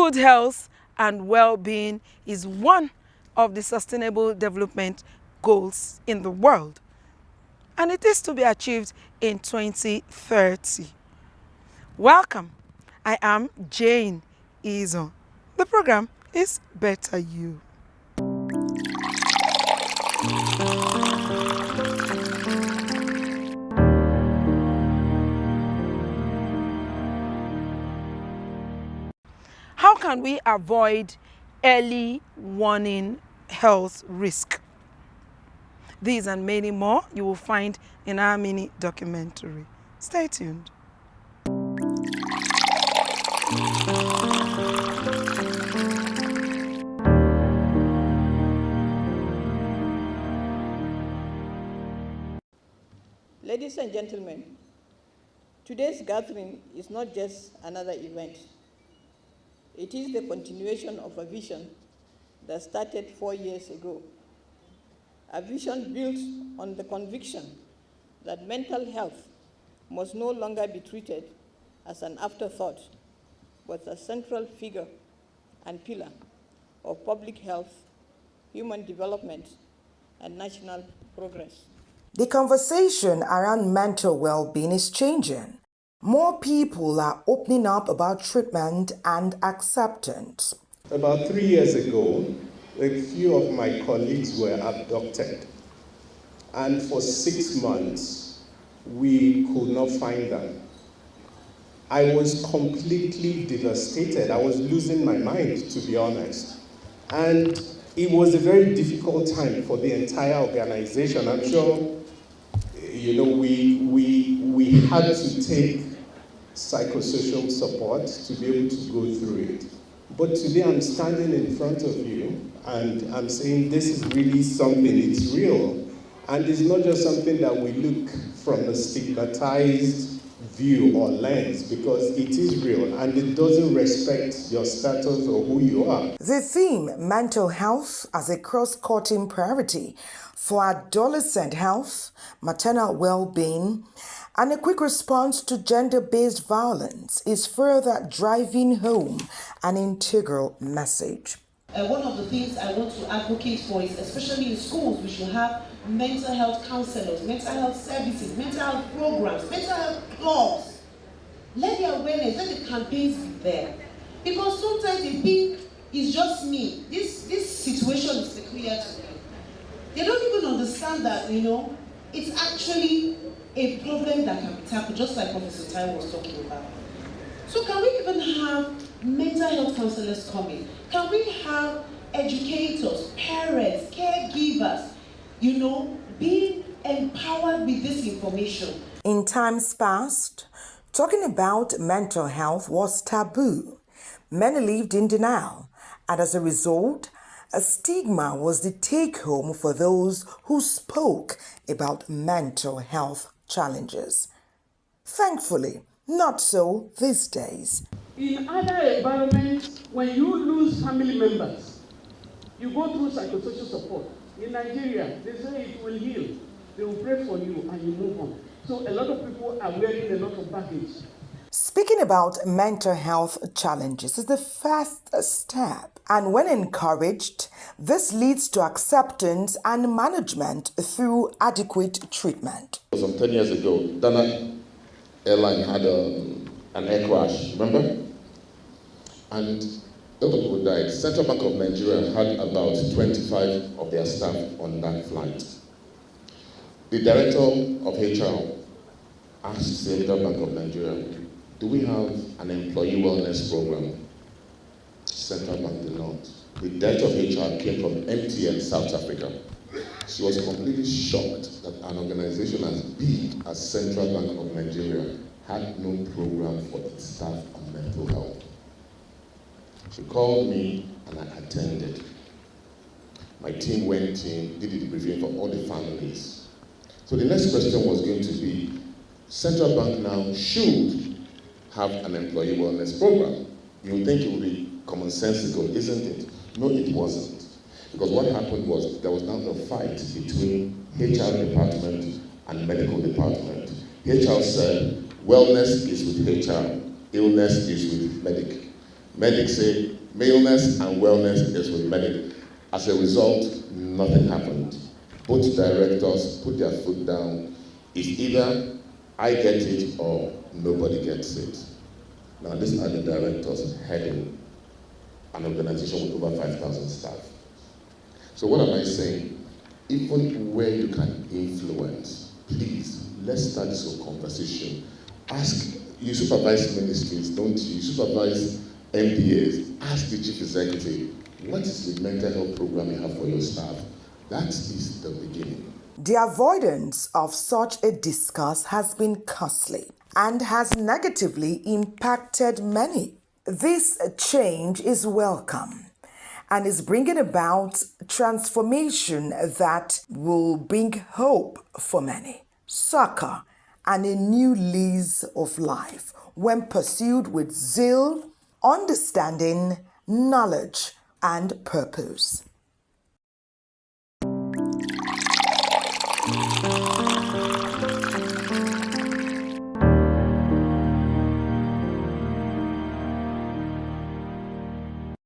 Good health and well-being is one of the Sustainable Development Goals in the world, and it is to be achieved in 2030. Welcome. I am Jane Izo. The program is Better You. How can we avoid early warning health risk? These and many more you will find in our mini documentary. Stay tuned. Ladies and gentlemen, today's gathering is not just another event. It is the continuation of a vision that started 4 years ago. A vision built on the conviction that mental health must no longer be treated as an afterthought, but a central figure and pillar of public health, human development, and national progress. The conversation around mental well-being is changing. More people are opening up about treatment and acceptance. About 3 years ago, a few of my colleagues were abducted. And for 6 months, we could not find them. I was completely devastated. I was losing my mind, to be honest. And it was a very difficult time for the entire organization. I'm sure, we had to take psychosocial support to be able to go through it. But today I'm standing in front of you and I'm saying this is really something, it's real. And it's not just something that we look from a stigmatized view or lens, because it is real and it doesn't respect your status or who you are. The theme, mental health as a cross-cutting priority for adolescent health, maternal well-being, and a quick response to gender-based violence is further driving home an integral message. One of the things I want to advocate for is, especially in schools, we should have mental health counselors, mental health services, mental health programs, mental health clubs. Let the awareness, let the campaigns be there. Because sometimes they think it's just me. This situation is peculiar to me. They don't even understand that, it's actually a problem that can be tackled, just like Professor Tai was talking about. So can we even have mental health counselors coming? Can we have educators, parents, caregivers, being empowered with this information? In times past, talking about mental health was taboo. Many lived in denial, and as a result, a stigma was the take-home for those who spoke about mental health challenges. Thankfully, not so these days. In other environments, when you lose family members, you go through psychosocial support. In Nigeria, they say it will heal. They will pray for you and you move on. So a lot of people are wearing a lot of baggage. Speaking about mental health challenges is the first step, and when encouraged, this leads to acceptance and management through adequate treatment. Some 10 years ago, Dana Airline had an air crash, remember? And a lot of people died. Central Bank of Nigeria had about 25 of their staff on that flight. The director of HR asked Central Bank of Nigeria, do we have an employee wellness program? Central Bank did not. The director of HR came from NTA South Africa. She was completely shocked that an organization as big as Central Bank of Nigeria had no program for its staff on mental health. She called me and I attended. My team went in, did the briefing for all the families. So the next question was going to be, Central Bank now should have an employee wellness program. You would think it would be commonsensical, isn't it? No, it wasn't. Because what happened was there was now a fight between HR department and medical department. HR said, wellness is with HR, illness is with medic. Medics say maleness and wellness is with medic. As a result, nothing happened. Both directors put their foot down. It's either I get it or nobody gets it. Now, these are the directors heading an organization with over 5,000 staff. So what am I saying? Even where you can influence, please, let's start this whole conversation. Ask, you supervise ministries, don't you? You supervise MDAs. Ask the chief executive, what is the mental health program you have for your staff? That is the beginning. The avoidance of such a discourse has been costly and has negatively impacted many. This change is welcome and is bringing about transformation that will bring hope for many, succor, and a new lease of life when pursued with zeal, understanding, knowledge, and purpose.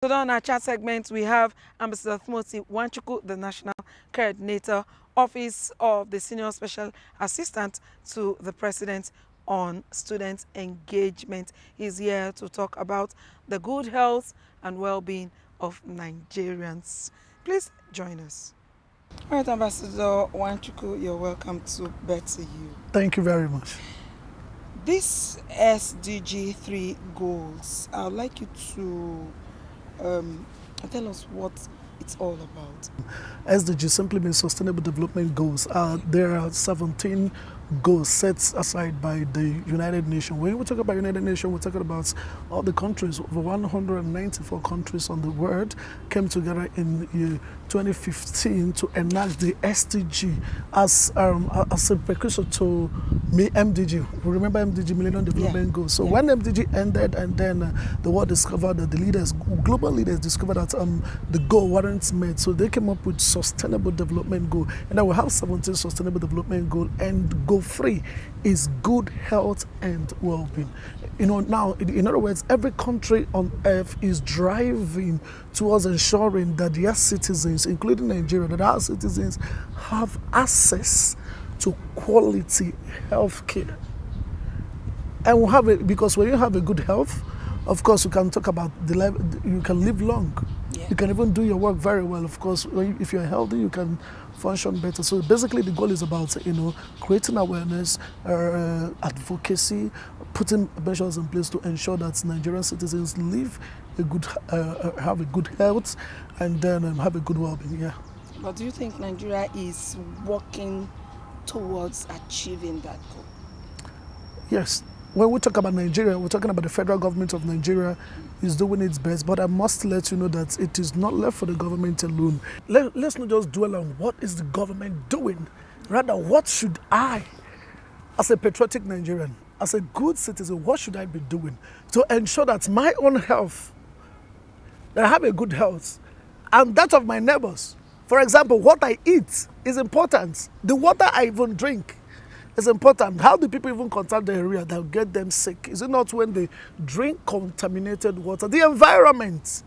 So on our chat segment, we have Ambassador Timothy Wanchukwu, the National Coordinator, Office of the Senior Special Assistant to the President on Student Engagement. He's here to talk about the good health and well-being of Nigerians. Please join us. All right, Ambassador Wanchukwu, you're welcome to Better You. Thank you very much. This SDG 3 goals, I'd like you to tell us what it's all about. SDG simply means Sustainable Development Goals. There are 17 goals set aside by the United Nations. When we talk about United Nations, we're talking about all the countries. Over 194 countries on the world came together in 2015 to enact the SDG as a precursor to MDG. We remember MDG, Millennium Development Goals. So when MDG ended and then the world discovered that the leaders, global leaders discovered that the goal wasn't met. So they came up with Sustainable Development Goal. And then we have 17 Sustainable Development Goal, and goal 3 is good health and well-being. Now, in other words, every country on earth is driving towards ensuring that their citizens, including Nigeria, that our citizens have access to quality health care. And we'll have it, because when you have a good health, of course, you can talk about you can live long. Yeah. You can even do your work very well. Of course, if you're healthy, you can function better. So basically, the goal is about creating awareness, advocacy, putting measures in place to ensure that Nigerian citizens live a good, have a good health, and then have a good well-being. Yeah. But do you think Nigeria is working towards achieving that goal? Yes. When we talk about Nigeria, we're talking about the federal government of Nigeria is doing its best, but I must let you know that it is not left for the government alone. Let's not just dwell on what is the government doing. Rather, what should I, as a patriotic Nigerian, as a good citizen, what should I be doing to ensure that my own health, that I have a good health, and that of my neighbors? For example, what I eat is important. The water I even drink is important. How do people even contact the area that will get them sick? Is it not when they drink contaminated water? The environment.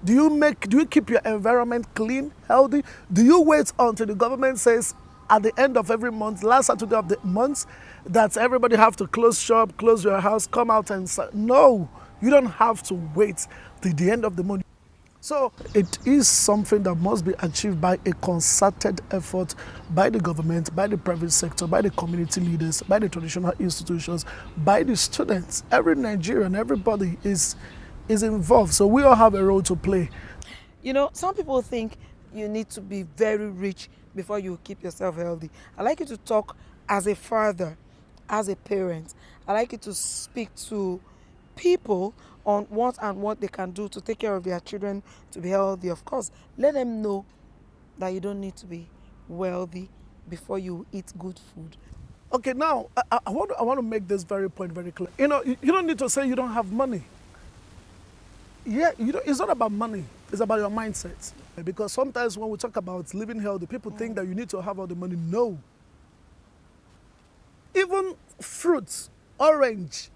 Do you keep your environment clean, healthy? Do you wait until the government says at the end of every month, last Saturday of the month, that everybody have to close shop, close your house, come out and say, no, you don't have to wait till the end of the month. So it is something that must be achieved by a concerted effort by the government, by the private sector, by the community leaders, by the traditional institutions, by the students. Every Nigerian, everybody is involved. So we all have a role to play. Some people think you need to be very rich before you keep yourself healthy. I'd like you to talk as a father, as a parent. I'd like you to speak to people on what they can do to take care of their children to be healthy. Of course, let them know that you don't need to be wealthy before you eat good food. Okay, now I want to make this very point very clear. You don't need to say you don't have money. Yeah, it's not about money. It's about your mindset. Because sometimes when we talk about living healthy, people think that you need to have all the money. No. Even fruits, orange,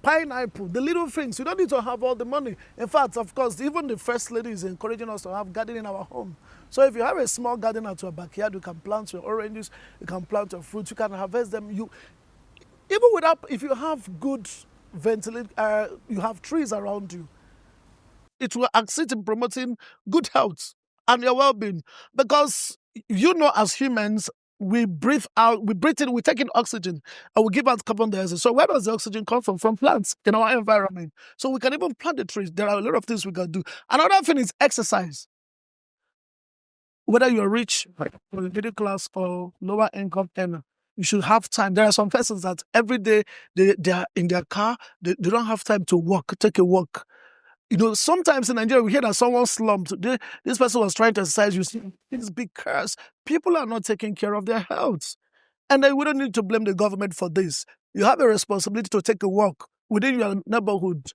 pineapple, the little things. You don't need to have all the money. In fact, of course, even the First Lady is encouraging us to have garden in our home. So if you have a small garden at your backyard, you can plant your oranges, you can plant your fruits, you can harvest them. Even without, if you have good ventilation, you have trees around you, it will assist in promoting good health and your well-being. Because as humans, we breathe out, we breathe in, we take in oxygen, and we give out carbon dioxide. So where does the oxygen come from? From plants in our environment. So we can even plant the trees. There are a lot of things we can do. Another thing is exercise. Whether you're rich, or middle class, or lower income earner, you should have time. There are some persons that every day they are in their car, they don't have time to walk, take a walk. Sometimes in Nigeria, we hear that someone slumped. This person was trying to exercise. You see, it's because people are not taking care of their health. And then we don't need to blame the government for this. You have a responsibility to take a walk within your neighborhood,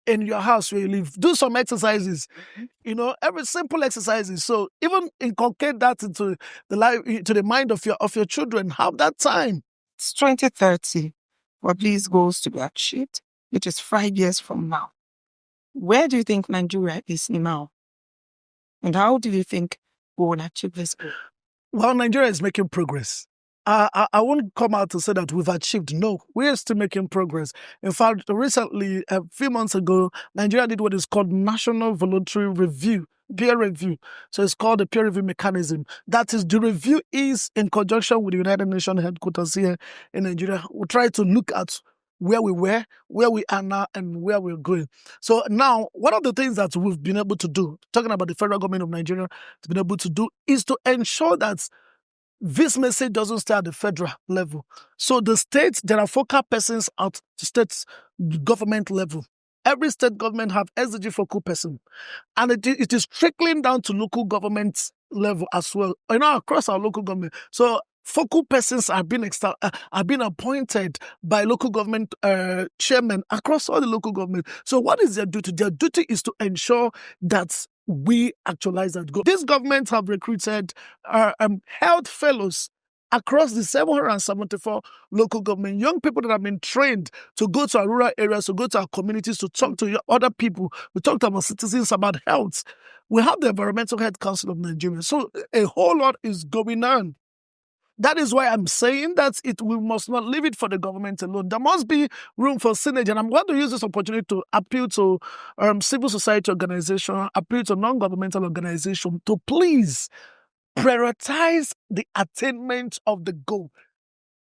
in your house where you live. Do some exercises, every simple exercises. So even inculcate that into the life, to the mind of your children. Have that time. It's 2030 for these goals to be achieved, which is 5 years from now. Where do you think Nigeria is now? And how do you think we will achieve this goal? Well, Nigeria is making progress. I won't come out to say that we've achieved. No, we're still making progress. In fact, recently, a few months ago, Nigeria did what is called National Voluntary Review, peer review. So it's called a peer review mechanism. That is, the review is in conjunction with the United Nations headquarters here in Nigeria. We try to look at where we were, where we are now, and where we're going. So now, one of the things that we've been able to do, talking about the federal government of Nigeria, has been able to do, is to ensure that this message doesn't stay at the federal level. So the states, there are focal persons at the state government level. Every state government have SDG focal person. And it is trickling down to local government level as well, across our local government. So focal persons are being appointed by local government chairmen across all the local government. So what is their duty? Their duty is to ensure that we actualize that goal. These governments have recruited health fellows across the 774 local government, young people that have been trained to go to our rural areas, to go to our communities, to talk to other people. We talk to our citizens about health. We have the Environmental Health Council of Nigeria. So a whole lot is going on. That is why I'm saying that we must not leave it for the government alone. There must be room for synergy. And I'm going to use this opportunity to appeal to civil society organizations, appeal to non-governmental organizations to please prioritize the attainment of the goal.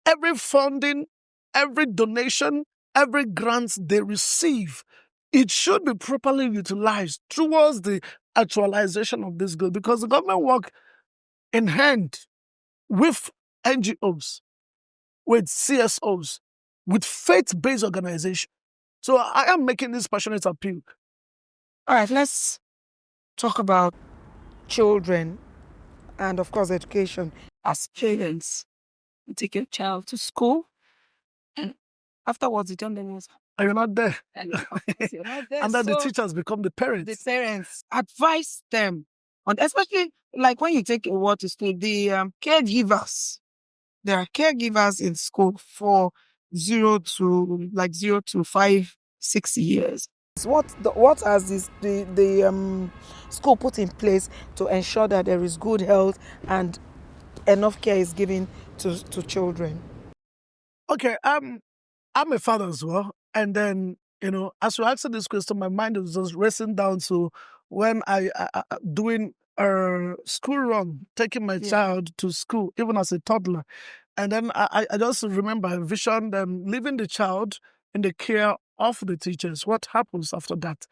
Every funding, every donation, every grant they receive, it should be properly utilized towards the actualization of this goal, because the government work in hand with NGOs, with CSOs, with faith-based organizations. So I am making this passionate appeal. All right, let's talk about children and, of course, education. As parents, you take your child to school, and afterwards you tell them, are you not there? And you're not there. And then the teachers become the parents. The parents advise them, especially like when you take a word to school, the caregivers. There are caregivers in school for 0 to 5, 6 years. What has the school put in place to ensure that there is good health and enough care is given to children? Okay, I'm a father as well, and then as you answer this question, my mind is just racing down to when I doing a school run, taking my child to school, even as a toddler. And then I just remember a vision, leaving the child in the care of the teachers. What happens after that?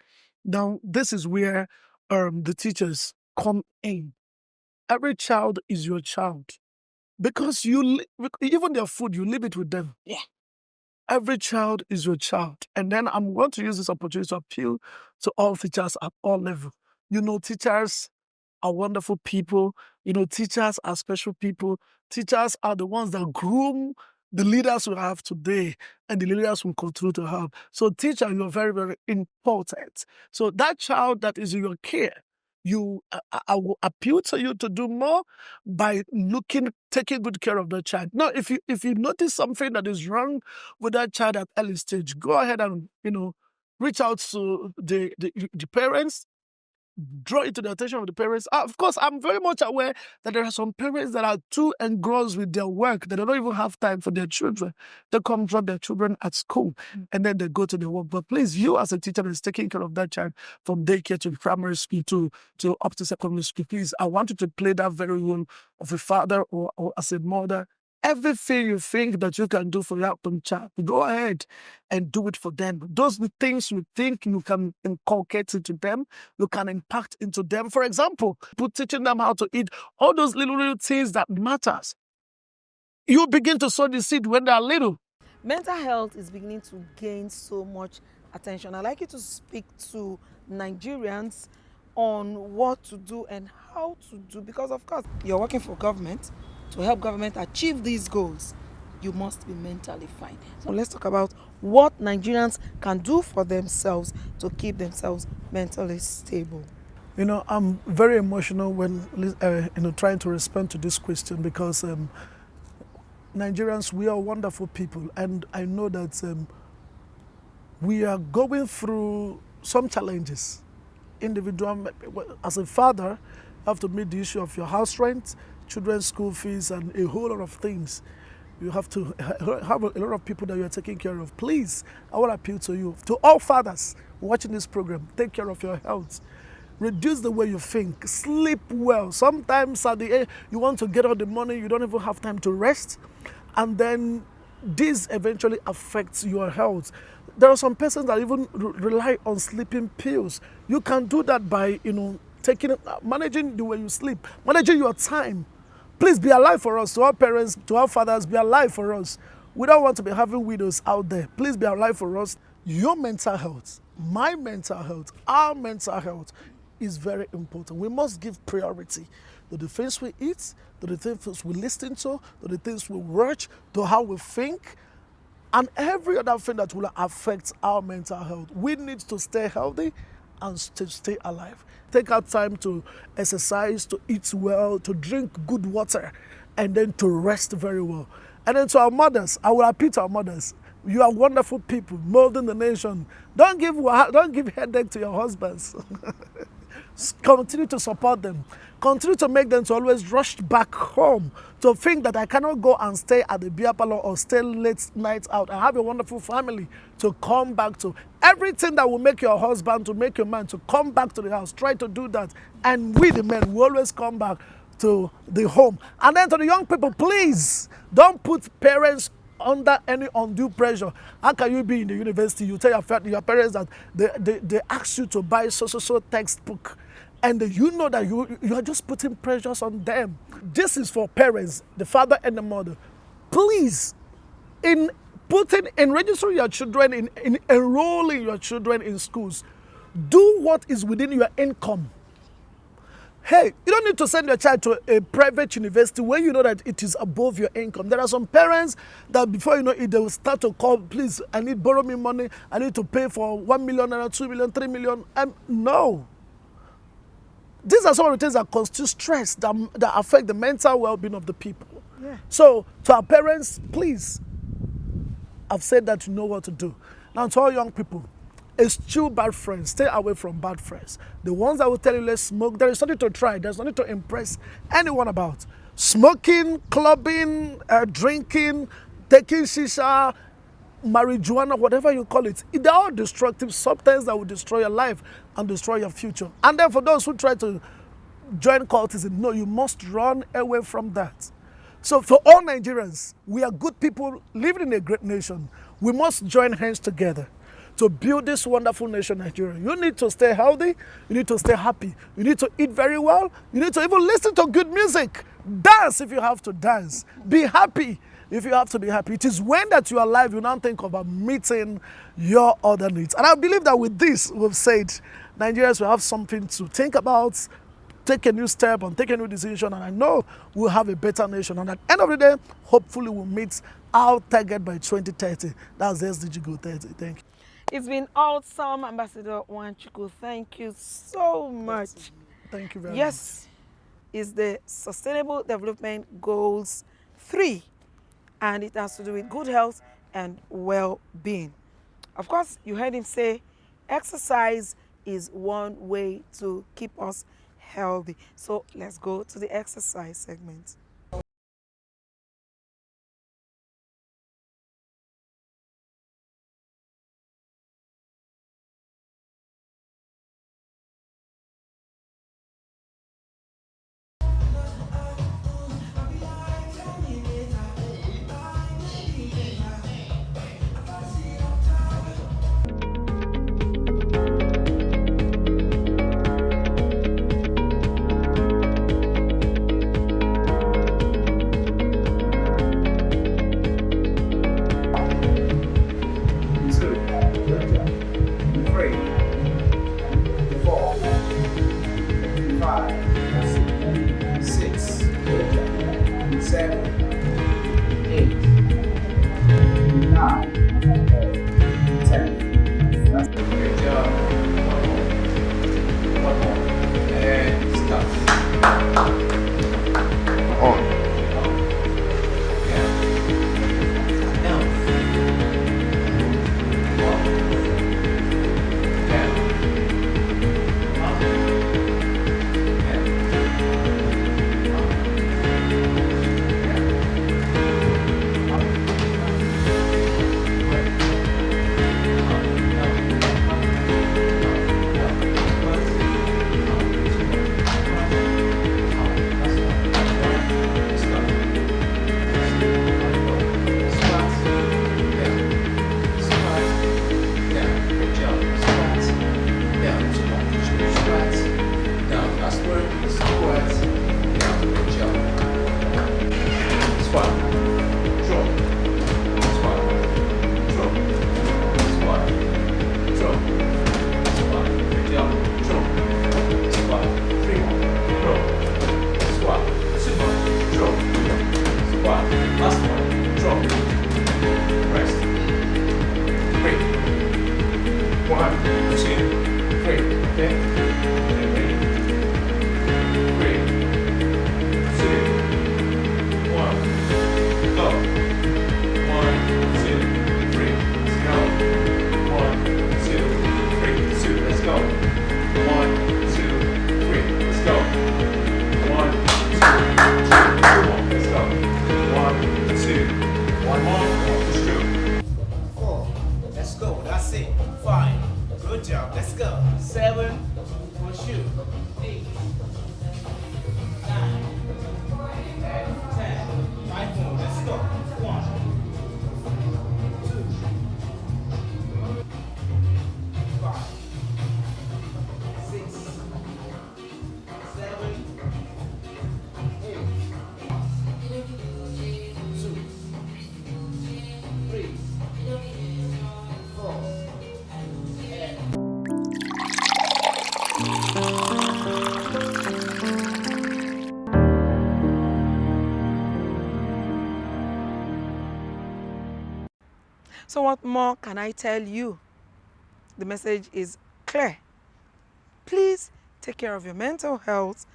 Now, this is where the teachers come in. Every child is your child. Because even their food, you leave it with them. Yeah. Every child is your child. And then I'm going to use this opportunity to appeal to all teachers at all levels. Teachers are wonderful people. Teachers are special people. Teachers are the ones that groom the leaders we have today and the leaders we continue to have. So teacher, you're very, very important. So that child that is in your care, I will appeal to you to do more by taking good care of the child. Now, if you notice something that is wrong with that child at early stage, go ahead and reach out to the parents, draw it to the attention of the parents. Of course, I'm very much aware that there are some parents that are too engrossed with their work that they don't even have time for their children. They come drop their children at school and then they go to their work. But please, you as a teacher that is taking care of that child from daycare to primary school to up to secondary school, please, I want you to play that very role of a father or as a mother. Everything you think that you can do for your own child, go ahead and do it for them. Those are the things you think you can inculcate into them, you can impact into them. For example, teaching them how to eat, all those little things that matters. You begin to sow the seed when they are little. Mental health is beginning to gain so much attention. I'd like you to speak to Nigerians on what to do and how to do, because of course you're working for government. To help government achieve these goals, you must be mentally fine. So let's talk about what Nigerians can do for themselves to keep themselves mentally stable. I'm very emotional when trying to respond to this question, because Nigerians, we are wonderful people, and I know that we are going through some challenges. Individual, as a father, you have to meet the issue of your house rent, children's school fees, and a whole lot of things. You have to have a lot of people that you are taking care of. Please, I will appeal to you, to all fathers watching this program, take care of your health. Reduce the way you think. Sleep well. Sometimes at the end, you want to get all the money, you don't even have time to rest. And then this eventually affects your health. There are some persons that even rely on sleeping pills. You can do that by, managing the way you sleep, managing your time. Please be alive for us. To our parents, to our fathers, be alive for us. We don't want to be having widows out there. Please be alive for us. Your mental health, my mental health, our mental health is very important. We must give priority to the things we eat, to the things we listen to the things we watch, to how we think, and every other thing that will affect our mental health. We need to stay healthy and to stay alive. Take our time to exercise, to eat well, to drink good water, and then to rest very well. And then to our mothers, I will appeal to our mothers. You are wonderful people, molding the nation. Don't give headache to your husbands. Continue to support them. Continue to make them to always rush back home, to think that I cannot go and stay at the beer parlor or stay late nights out. I have a wonderful family to come back to. Everything that will make your husband, to make your man to come back to the house, try to do that. And we, the men, will always come back to the home. And then to the young people, please don't put parents under any undue pressure. How can you be in the university? You tell your parents that they ask you to buy so textbook, and you know that you are just putting pressures on them. This is for parents, the father and the mother. Please, in registering your children, in enrolling your children in schools, do what is within your income. Hey, you don't need to send your child to a private university where you know that it is above your income. There are some parents that before you know it, they will start to call, please, I need borrow me money, I need to pay for 1 million, 2 million, 3 million. No. These are some of the things that constitute stress that affect the mental well-being of the people. Yeah. So, to our parents, please, I've said that you know what to do. Now, to all young people, eschew bad friends. Stay away from bad friends. The ones that will tell you let's smoke, there is nothing to try. There's nothing to impress anyone about. Smoking, clubbing, drinking, taking shisha, marijuana, whatever you call it, they're all destructive. Sometimes that will destroy your life and destroy your future. And then for those who try to join cultism, no, you must run away from that. So for all Nigerians, we are good people living in a great nation. We must join hands together to build this wonderful nation, Nigeria. You need to stay healthy. You need to stay happy. You need to eat very well. You need to even listen to good music. Dance if you have to dance. Be happy if you have to be happy. It is when that you are alive, you now think about meeting your other needs. And I believe that with this, we've said, Nigerians will have something to think about, take a new step and take a new decision, and I know we'll have a better nation. And at the end of the day, hopefully we'll meet our target by 2030. That's the SDG Goal 30. Thank you. It's been awesome, Ambassador Nwachukwu. Thank you so much. Thank you very much. Yes, is the Sustainable Development Goals 3, and it has to do with good health and well-being. Of course, you heard him say exercise is one way to keep us healthy. So let's go to the exercise segment. So what more can I tell you? The message is clear. Please take care of your mental health,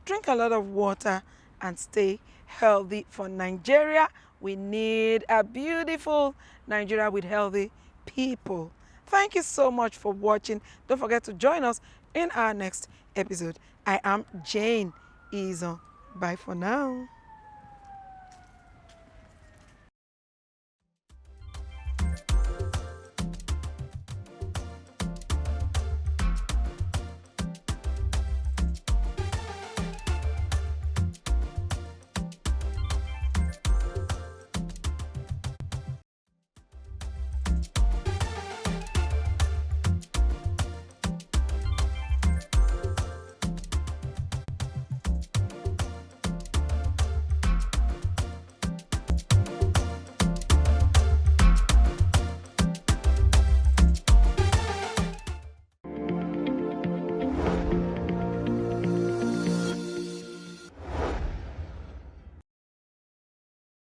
drink a lot of water, and stay healthy. For Nigeria, we need a beautiful Nigeria with healthy people. Thank you so much for watching. Don't forget to join us in our next episode. I am Jane Izo. Bye for now.